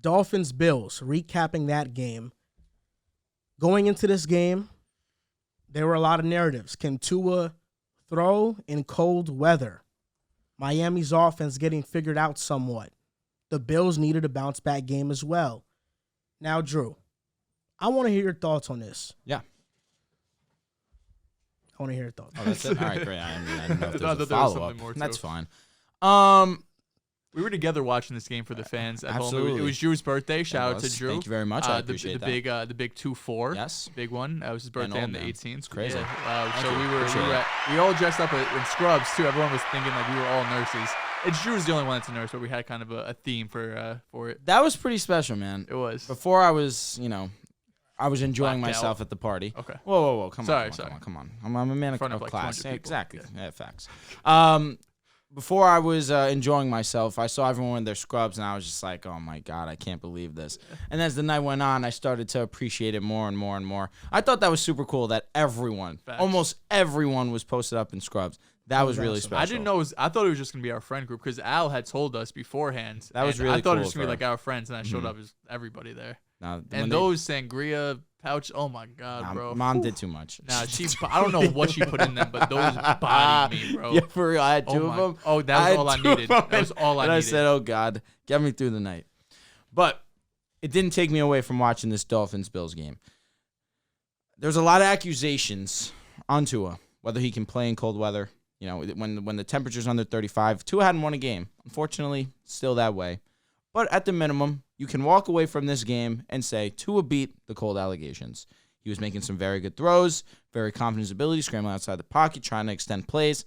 Dolphins Bills, recapping that game. Going into this game, there were a lot of narratives. Can Tua throw in cold weather? Miami's offense getting figured out somewhat. The Bills needed a bounce back game as well. Now, Drew, I want to hear your thoughts on this. Yeah. I want to hear your thoughts. Oh, that's it? All right, great. I didn't know if there was a there was follow-up. something more, That's too. fine. We were together watching this game for the fans at Absolutely. home. It was Drew's birthday. Shout out to Drew. Thank you very much. I appreciate that. The big 2-4. Yes. Big one. That was his birthday on the 18th. It's crazy. Yeah. So you. we all dressed up in scrubs too. Everyone was thinking like we were all nurses. It's Drew was the only one that's a nurse, but we had kind of a theme for it. That was pretty special, man. It was. Before I was, I was enjoying Blacked myself out. at the party. Okay. Whoa. Come Sorry. on. I'm a man of Front of like class. 200 people. Exactly. Yeah. Yeah, facts. Before I was enjoying myself, I saw everyone in their scrubs, and I was just like, oh, my God, I can't believe this. And as the night went on, I started to appreciate it more and more and more. I thought that was super cool that almost everyone was posted up in scrubs. That was really special. I didn't know. I thought it was just gonna be our friend group because Al had told us beforehand. That was really I thought cool it was gonna be for like our friends, and I showed up as everybody there. Now, And those sangria pouch. Oh my God, bro. Mom did too much. Nah, I don't know what she put in them, but those bodied me, bro. Yeah, for real. I had two of them. Oh, that was all I needed. That was all I needed. And I said, oh, God, get me through the night. But it didn't take me away from watching this Dolphins-Bills game. There's a lot of accusations on Tua, whether he can play in cold weather. When the temperature's under 35, Tua hadn't won a game. Unfortunately, still that way. But at the minimum, you can walk away from this game and say Tua beat the cold allegations. He was making some very good throws, very confident in his ability, scrambling outside the pocket, trying to extend plays.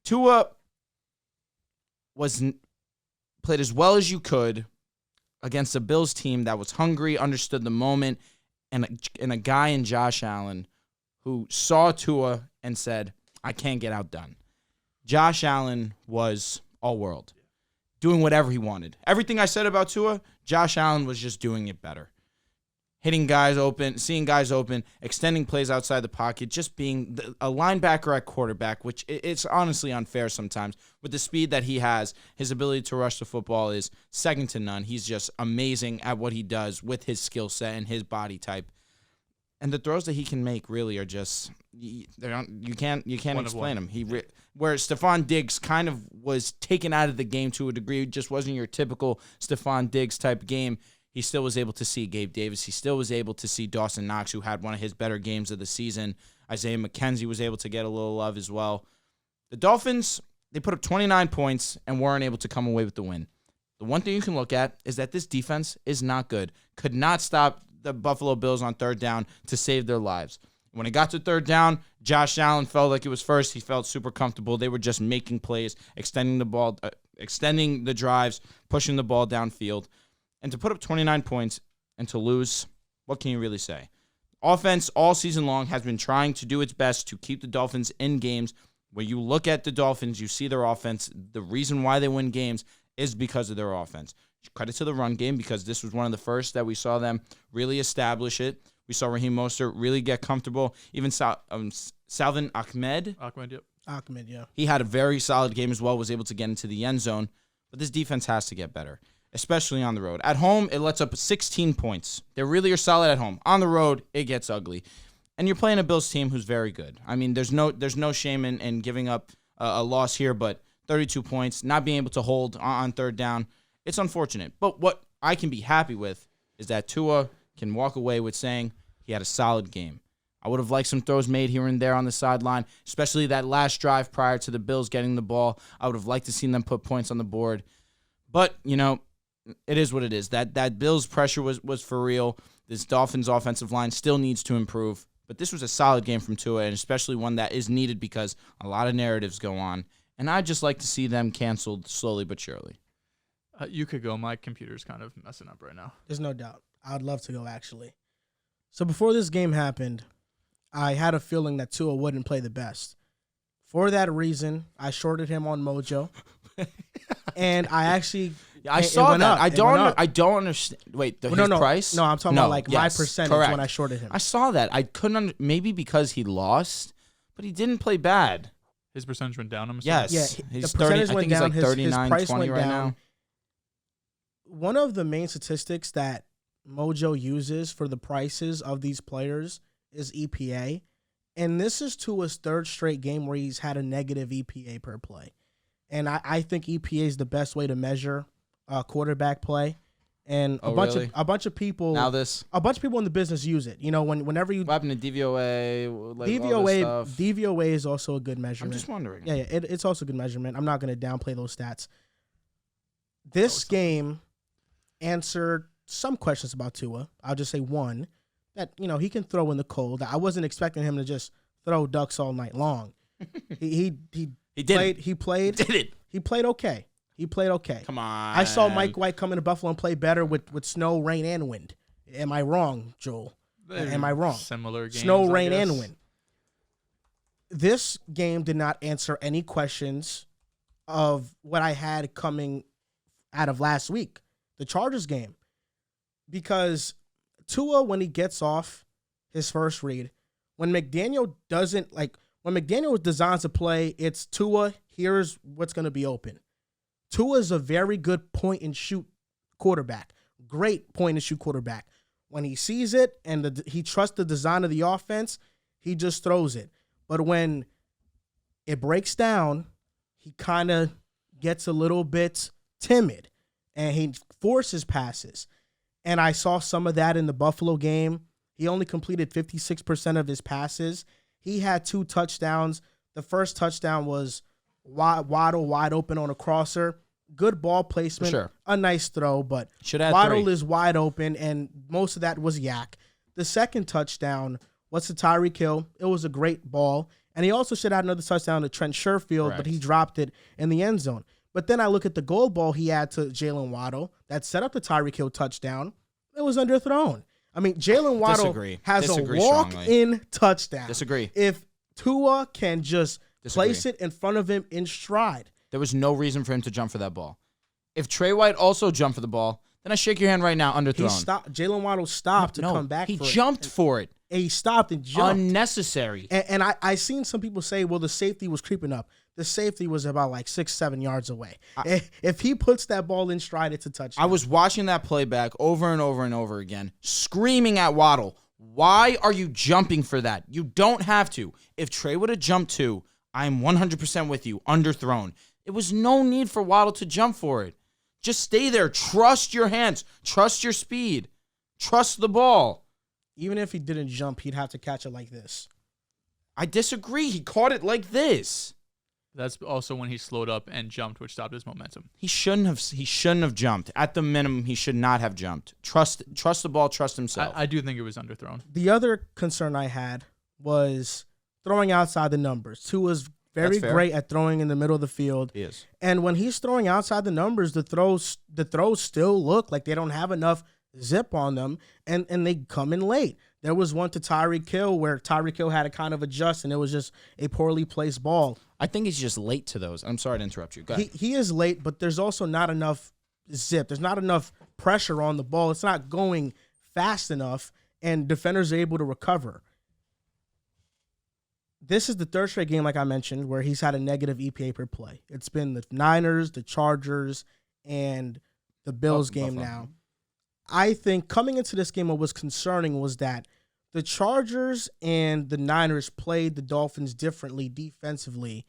Tua played as well as you could against a Bills team that was hungry, understood the moment, and a guy in Josh Allen who saw Tua and said, I can't get outdone. Josh Allen was all-world, doing whatever he wanted. Everything I said about Tua, Josh Allen was just doing it better. Hitting guys open, seeing guys open, extending plays outside the pocket, just being a linebacker at quarterback, which it's honestly unfair sometimes. With the speed that he has, his ability to rush the football is second to none. He's just amazing at what he does with his skill set and his body type. And the throws that he can make really are just you can't explain them. Where Stephon Diggs kind of was taken out of the game to a degree, it just wasn't your typical Stephon Diggs type game. He still was able to see Gabe Davis. He still was able to see Dawson Knox, who had one of his better games of the season. Isaiah McKenzie was able to get a little love as well. The Dolphins, they put up 29 points and weren't able to come away with the win. The one thing you can look at is that this defense is not good. Could not stop the Buffalo Bills on third down to save their lives. When it got to third down, Josh Allen felt like it was first. He felt super comfortable. They were just making plays, extending the ball, extending the drives, pushing the ball downfield. And to put up 29 points and to lose, what can you really say? Offense all season long has been trying to do its best to keep the Dolphins in games. When you look at the Dolphins, you see their offense. The reason why they win games is because of their offense. Credit to the run game because this was one of the first that we saw them really establish it. We saw Raheem Mostert really get comfortable. Even Salvin Ahmed. Ahmed, yeah. He had a very solid game as well, was able to get into the end zone. But this defense has to get better, especially on the road. At home, it lets up 16 points. They really are solid at home. On the road, it gets ugly. And you're playing a Bills team who's very good. I mean, there's no shame in giving up a loss here, but 32 points, not being able to hold on third down, it's unfortunate. But what I can be happy with is that Tua can walk away with saying he had a solid game. I would have liked some throws made here and there on the sideline, especially that last drive prior to the Bills getting the ball. I would have liked to see them put points on the board. But, it is what it is. That Bills pressure was for real. This Dolphins offensive line still needs to improve. But this was a solid game from Tua, and especially one that is needed because a lot of narratives go on. And I'd just like to see them canceled slowly but surely. You could go. My computer's kind of messing up right now. There's no doubt. I'd love to go, actually. So before this game happened, I had a feeling that Tua wouldn't play the best. For that reason, I shorted him on Mojo. And I actually... I saw that. Up. I don't understand. Wait, his price? No, I'm talking about my percentage correct. when I shorted him. I saw that. I couldn't... maybe because he lost, but he didn't play bad. His percentage went down, I'm assuming? Yes. Yeah, the percentage went down. His price went right down. now. one of the main statistics that Mojo uses for the prices of these players is EPA. And this is Tua's third straight game where he's had a negative EPA per play. And I think EPA is the best way to measure quarterback play. And a bunch of people in the business use it. You know, whenever you what happened to DVOA, like all this stuff? DVOA is also a good measurement. I'm just wondering. Yeah, it's also a good measurement. I'm not going to downplay those stats. This game answered some questions about Tua. I'll just say one, that, you know, he can throw in the cold. I wasn't expecting him to just throw ducks all night long. He played okay. He played okay. Come on. I saw Mike White come into Buffalo and play better with snow, rain, and wind. Am I wrong, Joel? Am I wrong? Similar games. Snow, rain, and wind. This game did not answer any questions of what I had coming out of last week, the Chargers game. Because Tua, when he gets off his first read, when McDaniel designs a play, it's Tua, here's what's going to be open. Tua is a very good point-and-shoot quarterback. Great point-and-shoot quarterback. When he sees it and he trusts the design of the offense, he just throws it. But when it breaks down, he kind of gets a little bit timid, and he forces passes. And I saw some of that in the Buffalo game. He only completed 56% of his passes. He had 2 touchdowns. The first touchdown was Waddle wide open on a crosser. Good ball placement. Sure. A nice throw, but Waddle is wide open, and most of that was yak. The second touchdown was to Tyreek Hill. It was a great ball. And he also should have had another touchdown to Trent Sherfield, but he dropped it in the end zone. But then I look at the goal ball he had to Jalen Waddle that set up the Tyreek Hill touchdown. It was underthrown. I mean, Jalen Waddle has a walk-in touchdown. Disagree. If Tua can just place it in front of him in stride. There was no reason for him to jump for that ball. If Trey White also jumped for the ball, then I shake your hand right now, underthrown. Jalen Waddle stopped to come back for it. He jumped for it. And he stopped and jumped. Unnecessary. And I seen some people say, well, the safety was creeping up. The safety was about like 6-7 yards away. If he puts that ball in stride, it's a touchdown. I was watching that playback over and over and over again, screaming at Waddle, why are you jumping for that? You don't have to. If Trey would have jumped too, I'm 100% with you, underthrown. It was no need for Waddle to jump for it. Just stay there. Trust your hands. Trust your speed. Trust the ball. Even if he didn't jump, he'd have to catch it like this. I disagree. He caught it like this. That's also when he slowed up and jumped, which stopped his momentum. He shouldn't have jumped. At the minimum, he should not have jumped. Trust the ball, trust himself. I do think it was underthrown. The other concern I had was throwing outside the numbers. Tua's very great at throwing in the middle of the field. He is. And when he's throwing outside the numbers, the throws still look like they don't have enough zip on them, and they come in late. There was one to Tyreek Hill where Tyreek Hill had to kind of adjust, and it was just a poorly placed ball. I think he's just late to those. I'm sorry to interrupt you. Go ahead. He is late, but there's also not enough zip. There's not enough pressure on the ball. It's not going fast enough, and defenders are able to recover. This is the third straight game, like I mentioned, where he's had a negative EPA per play. It's been the Niners, the Chargers, and the Bills game now. I think coming into this game, what was concerning was that the Chargers and the Niners played the Dolphins differently defensively.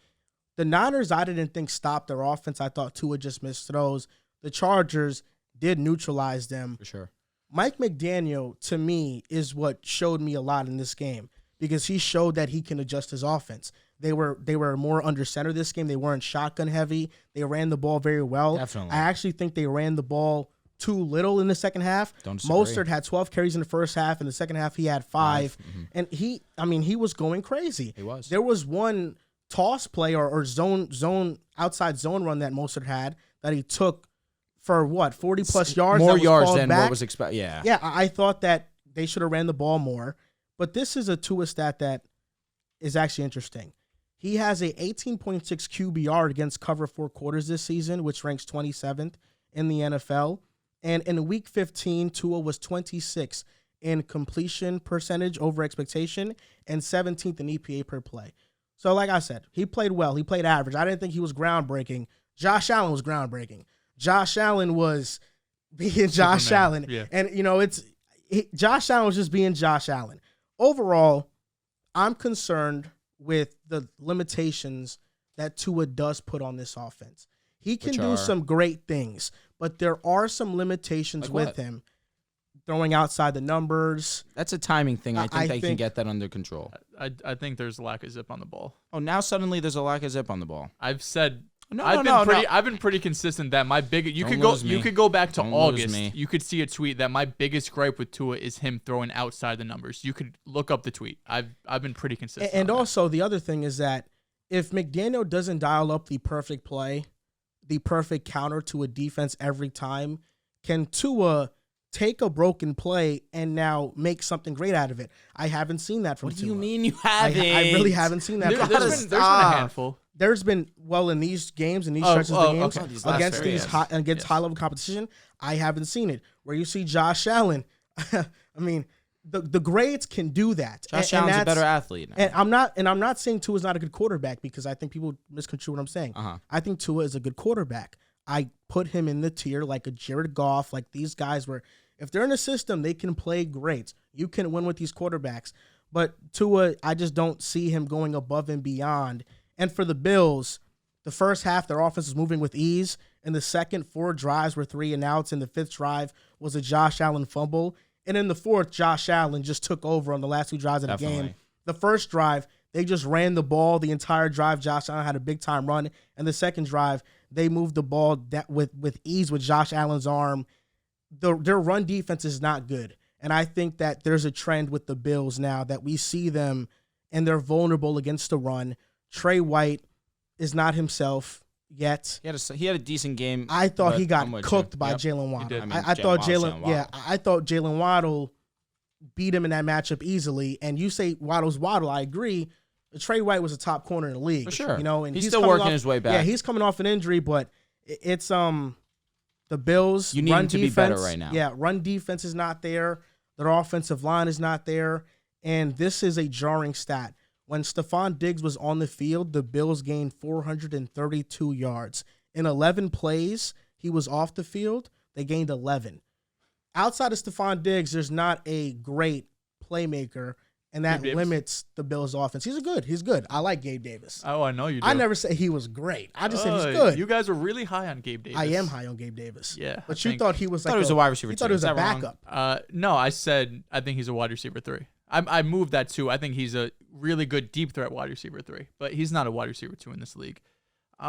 The Niners, I didn't think stopped their offense. I thought Tua just missed throws. The Chargers did neutralize them. For sure. Mike McDaniel, to me, is what showed me a lot in this game because he showed that he can adjust his offense. They were more under center this game. They weren't shotgun heavy. They ran the ball very well. Definitely. I actually think they ran the ball too little in the second half. Don't disagree. Mostert had 12 carries in the first half. In the second half, he had 5. Mm-hmm. And he was going crazy. He was. There was one toss play or zone outside zone run that Mostert had that he took for 40+ yards. More yards than what was expected. Yeah. Yeah, I thought that they should have ran the ball more. But this is a Tua stat that is actually interesting. He has a 18.6 QBR against cover 4 quarters this season, which ranks 27th in the NFL. And in week 15, Tua was 26 in completion percentage over expectation and 17th in EPA per play. So like I said, he played well. He played average. I didn't think he was groundbreaking. Josh Allen was groundbreaking. Josh Allen was being Josh Superman. Allen. Yeah. And, Josh Allen was just being Josh Allen. Overall, I'm concerned with the limitations that Tua does put on this offense. He can do some great things, but there are some limitations with him. Throwing outside the numbers. That's a timing thing. I think they can get that under control. I think there's a lack of zip on the ball. Oh, now suddenly there's a lack of zip on the ball. I've said No, I've been pretty consistent that my big you could go back to August. You could see a tweet that my biggest gripe with Tua is him throwing outside the numbers. You could look up the tweet. I've been pretty consistent. And also the other thing is that if McDaniel doesn't dial up the perfect play, the perfect counter to a defense every time, can Tua take a broken play and now make something great out of it? I haven't seen that from Tua. What do you mean you haven't? I really haven't seen that. There's been a handful. There's been, in these games, in these stretches of games, okay. against high-level competition, I haven't seen it. Where you see Josh Allen, I mean, the grades can do that. Josh Allen's a better athlete now. And I'm not saying Tua is not a good quarterback, because I think people misconstrue what I'm saying. I think Tua is a good quarterback. I put him in the tier like a Jared Goff, like these guys where if they're in a system, they can play great. You can win with these quarterbacks. But Tua, I just don't see him going above and beyond. And for the Bills, the first half, their offense was moving with ease. In the second, 4 drives were 3 and outs. And the 5th drive was a Josh Allen fumble. And in the 4th, Josh Allen just took over on the last 2 drives of the game. The first drive, they just ran the ball the entire drive. Josh Allen had a big-time run. And the second drive, they moved the ball with ease with Josh Allen's arm. Their run defense is not good. And I think that there's a trend with the Bills now that we see them and they're vulnerable against the run. Trey White is not himself yet. He had a decent game. I thought he got cooked by Jalen Waddle. I thought Jalen Waddle beat him in that matchup easily. And you say Waddle's Waddle, I agree. Trey White was a top corner in the league. For sure. And he's still working his way back. Yeah, he's coming off an injury, but it's the Bills. You need him to be better right now. Yeah, run defense is not there. Their offensive line is not there. And this is a jarring stat. When Stephon Diggs was on the field, the Bills gained 432 yards. In 11 plays, he was off the field. They gained 11. Outside of Stephon Diggs, there's not a great playmaker, and that limits the Bills' offense. He's good. I like Gabe Davis. Oh, I know you do. I never said he was great. I just said he's good. You guys were really high on Gabe Davis. I am high on Gabe Davis. Yeah. But you thought he was like he was a wide receiver. You thought he was a backup. No, I said I think he's a wide receiver 3. I moved that too. I think he's a really good deep threat wide receiver 3, but he's not a wide receiver 2 in this league.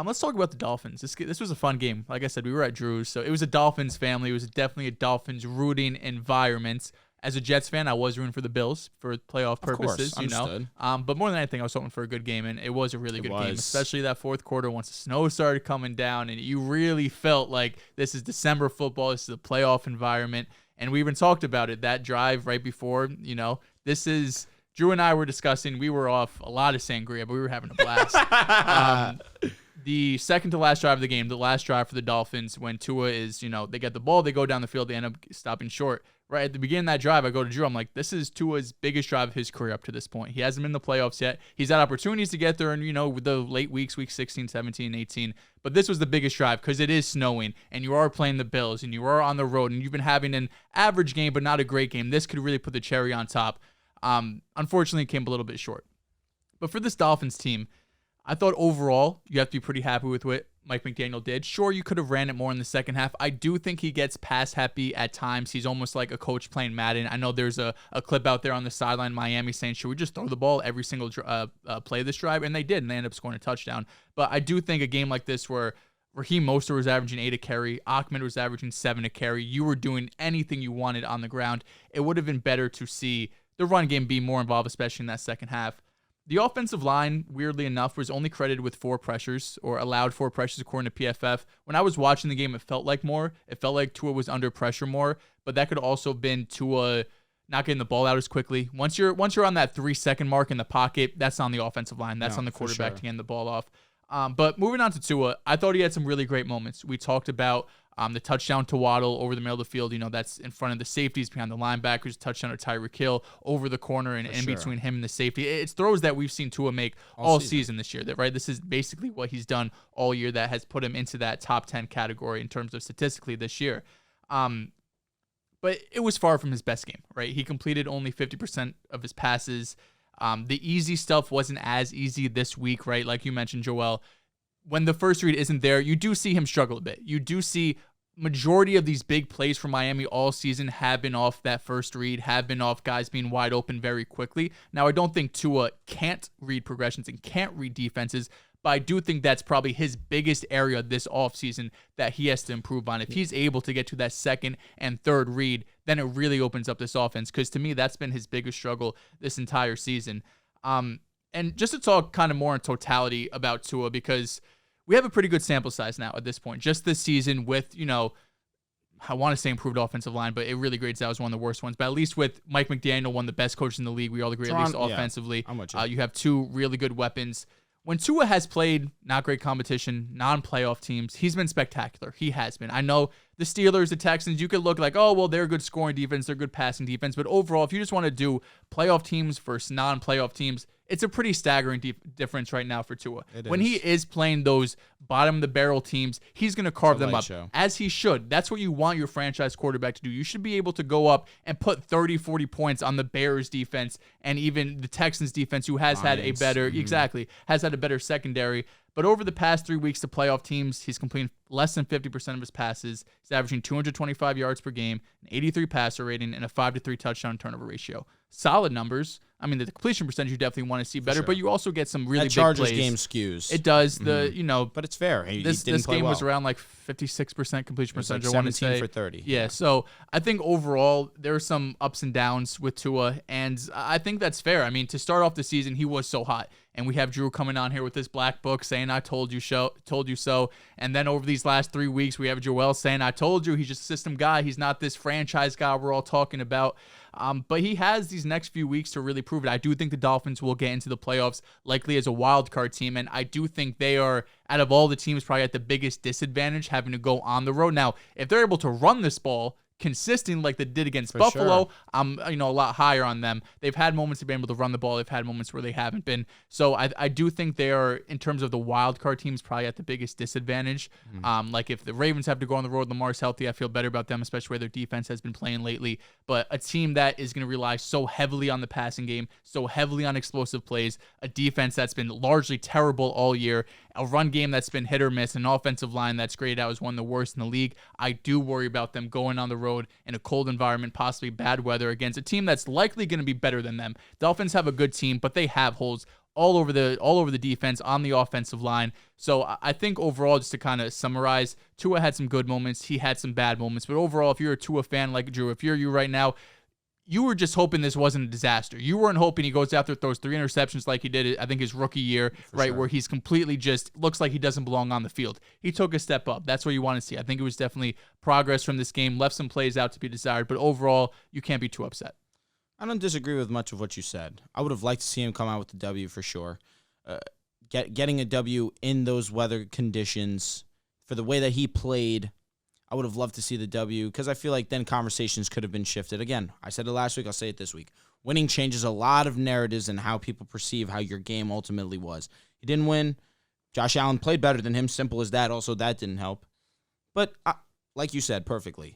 Let's talk about the Dolphins. This was a fun game. Like I said, we were at Drew's, so it was a Dolphins family. It was definitely a Dolphins rooting environment. As a Jets fan, I was rooting for the Bills for playoff purposes, understood. But more than anything, I was hoping for a good game, and it was a really good game, especially that fourth quarter once the snow started coming down, and you really felt like this is December football. This is a playoff environment, and we even talked about it, that drive right before, this is – Drew and I were discussing, we were off a lot of sangria, but we were having a blast. The second to last drive of the game, the last drive for the Dolphins, when Tua is, they get the ball, they go down the field, they end up stopping short. Right at the beginning of that drive, I go to Drew, I'm like, this is Tua's biggest drive of his career up to this point. He hasn't been in the playoffs yet. He's had opportunities to get there and, with the late weeks, week 16, 17, 18. But this was the biggest drive because it is snowing and you are playing the Bills and you are on the road and you've been having an average game but not a great game. This could really put the cherry on top. Unfortunately, it came a little bit short. But for this Dolphins team, I thought overall you have to be pretty happy with what Mike McDaniel did. Sure, you could have ran it more in the second half. I do think he gets pass happy at times. He's almost like a coach playing Madden. I know there's a clip out there on the sideline in Miami saying, should we just throw the ball every single play of this drive? And they did, and they ended up scoring a touchdown. But I do think a game like this where Raheem Mostert was averaging 8 a carry, Ahmed was averaging 7 a carry, you were doing anything you wanted on the ground, it would have been better to see the run game be more involved, especially in that second half. The offensive line, weirdly enough, was only credited with 4 pressures, or allowed 4 pressures according to PFF. When I was watching the game, it felt like more. It felt like Tua was under pressure more, but that could also have been Tua not getting the ball out as quickly. Once you're on that 3-second mark in the pocket, that's on the offensive line. That's on the quarterback to hand the ball off. But moving on to Tua, I thought he had some really great moments. We talked about the touchdown to Waddle over the middle of the field. That's in front of the safeties, behind the linebackers. Touchdown to Tyreek Hill over the corner and in between him and the safety. It's throws that we've seen Tua make all season this year. Right, this is basically what he's done all year that has put him into that top 10 category in terms of statistically this year. But it was far from his best game, right? He completed only 50% of his passes. The easy stuff wasn't as easy this week, right? Like you mentioned, Joel, when the first read isn't there, you do see him struggle a bit. You do see majority of these big plays from Miami all season have been off that first read, have been off guys being wide open very quickly. Now, I don't think Tua can't read progressions and can't read defenses, but I do think that's probably his biggest area this offseason that he has to improve on. If he's able to get to that second and third read, then it really opens up this offense, because to me, that's been his biggest struggle this entire season. And just to talk kind of more in totality about Tua, because we have a pretty good sample size now at this point. Just this season with, I want to say improved offensive line, but it really grades out as one of the worst ones. But at least with Mike McDaniel, one of the best coaches in the league, we all agree, at least offensively. Yeah, you have two really good weapons. When Tua has played not great competition, non-playoff teams, he's been spectacular. He has been. I know the Steelers, the Texans, you could look like, oh, well, they're a good scoring defense, they're good passing defense. But overall, if you just want to do playoff teams versus non-playoff teams, it's a pretty staggering difference right now for Tua. When he is playing those bottom-of-the-barrel teams, he's going to carve them up, as he should. That's what you want your franchise quarterback to do. You should be able to go up and put 30, 40 points on the Bears defense and even the Texans defense, who has had a better, has had a better secondary. But over the past 3 weeks to playoff teams, he's completing less than 50% of his passes. He's averaging 225 yards per game, an 83 passer rating, and a 5-3 touchdown turnover ratio. Solid numbers. I mean, the completion percentage you definitely want to see better, but you also get some really big plays. Chargers game skews. It does. But it's fair. This game was around like 56% completion percentage. Like 17 for 30. Yeah, so I think overall there are some ups and downs with Tua, and I think that's fair. I mean, to start off the season, he was so hot. And we have Drew coming on here with this black book saying, I told you so. And then over these last 3 weeks, we have Joel saying, I told you, he's just a system guy. He's not this franchise guy we're all talking about. But he has these next few weeks to really prove it. I do think the Dolphins will get into the playoffs, likely as a wild card team. And I do think they are, out of all the teams, probably at the biggest disadvantage, having to go on the road. Now, if they're able to run this ball consistent like they did against Buffalo, I'm a lot higher on them. They've had moments to be able to run the ball. They've had moments where they haven't been. So I do think they are, in terms of the wild card teams, probably at the biggest disadvantage. Like if the Ravens have to go on the road, Lamar's healthy, I feel better about them, especially where their defense has been playing lately. But a team that is going to rely so heavily on the passing game, so heavily on explosive plays, a defense that's been largely terrible all year, a run game that's been hit or miss, an offensive line that's graded out as one of the worst in the league, I do worry about them going on the road in a cold environment, possibly bad weather, against a team that's likely going to be better than them. Dolphins have a good team, but they have holes all over the defense, on the offensive line. So I think overall, just to kind of summarize, Tua had some good moments, he had some bad moments, but overall, if you're a Tua fan like Drew, if you're you right now, you were just hoping this wasn't a disaster. You weren't hoping he goes out there, throws 3 interceptions like he did, I think, his rookie year, where he's completely just looks like he doesn't belong on the field. He took a step up. That's what you want to see. I think it was definitely progress from this game, left some plays out to be desired, but overall, you can't be too upset. I don't disagree with much of what you said. I would have liked to see him come out with the W for sure. Getting a W in those weather conditions, for the way that he played, I would have loved to see the W, because I feel like then conversations could have been shifted. Again, I said it last week, I'll say it this week. Winning changes a lot of narratives and how people perceive how your game ultimately was. He didn't win. Josh Allen played better than him. Simple as that. Also, that didn't help. But like you said perfectly,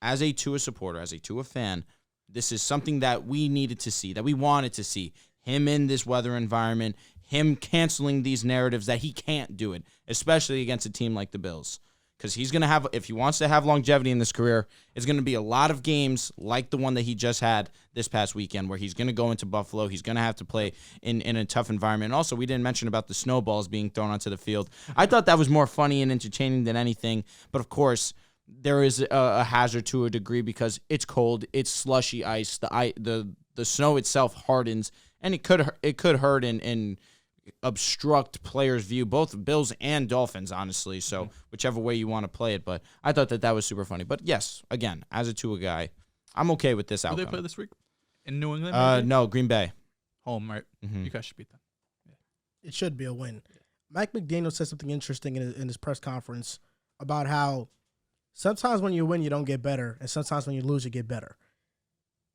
as a Tua supporter, as a Tua fan, this is something that we needed to see, that we wanted to see. Him in this weather environment, him canceling these narratives that he can't do it, especially against a team like the Bills. Because he's going to have, if he wants to have longevity in this career, it's going to be a lot of games like the one that he just had this past weekend, where he's going to go into Buffalo. He's going to have to play in a tough environment. And also, we didn't mention about the snowballs being thrown onto the field. I thought that was more funny and entertaining than anything. But of course, there is a hazard to a degree, because it's cold, it's slushy ice, the snow itself hardens, and it could hurt and obstruct players' view, both Bills and Dolphins, honestly. So whichever way you want to play it, but I thought that was super funny. But yes, again, as a Tua guy, I'm okay with this outcome. Will they play this week in New England? No, Green Bay. Home, right? You guys should beat them. It should be a win. Mike McDaniel said something interesting in his press conference about how sometimes when you win, you don't get better, and sometimes when you lose, you get better.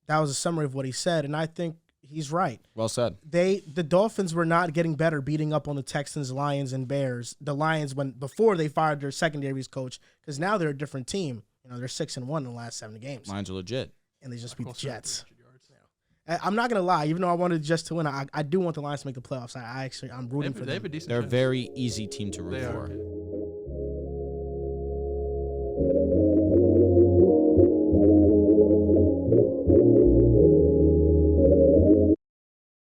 That was a summary of what he said, and I think he's right. Well said. The Dolphins were not getting better beating up on the Texans, Lions, and Bears. The Lions before they fired their secondaries coach, because now they're a different team. You know, they're 6-1 in the last 7 games, Lions are legit. and they just beat the Closer to Jets. 300 yards. I'm not gonna lie. Even though I wanted the Jets to win, I do want the Lions to make the playoffs. I'm rooting for They have a them. decent They're a chance. very easy team to root They for. are.